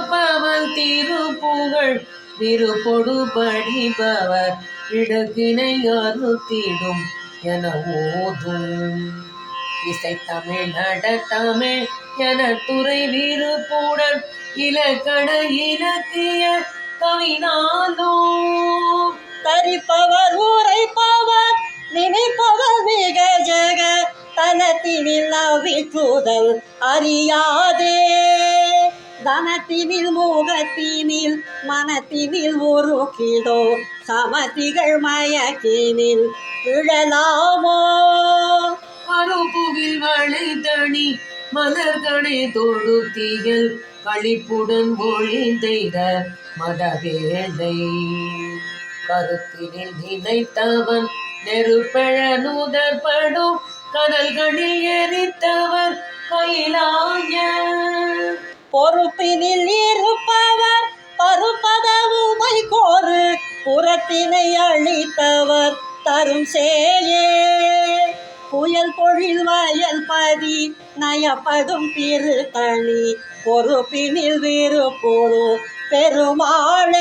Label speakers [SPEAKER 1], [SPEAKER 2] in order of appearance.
[SPEAKER 1] இருப்பவன் திருப்புகழ் விருப்பொடு படிப்பவர் இடக்கினை அறுத்திடும் என ஓதும். இசைத்தமிழ் நடத்தமிழ் என துறை விருப்புடன் இலக்கண இலக்கிய கவினாலோ
[SPEAKER 2] தரிப்பவர் உரைப்பவர் நினைப்பவர் மிக ஜெக தனத்தினில் அவிற்றுதல் அறியாதே. தனத்தினில் முகத்தினில் மனத்தினில் ஒரு கிடோ சமதிகள் மயக்கினில் விழலாமோ.
[SPEAKER 1] கருப்புவில் வளைதணி மலர்கனை தொடுத்தியல் களிப்புடன் ஒளிந்தெய்த மதவேளை கருத்தினில் நினைத்தவன் நெருப்பெழ நுதற்படும் கனல்களில் எரித்தவர் கைலாய.
[SPEAKER 2] பொறுப்பினில் இருப்பவர் பருப்பதவுமை கோரு புறத்தினை அளித்தவர் தரும் சேயே. புயல் பொழில் வயல் பதி நயப்படும் திருத்தணி பொறுப்பினில் விருப்பொரு பெருமாள்.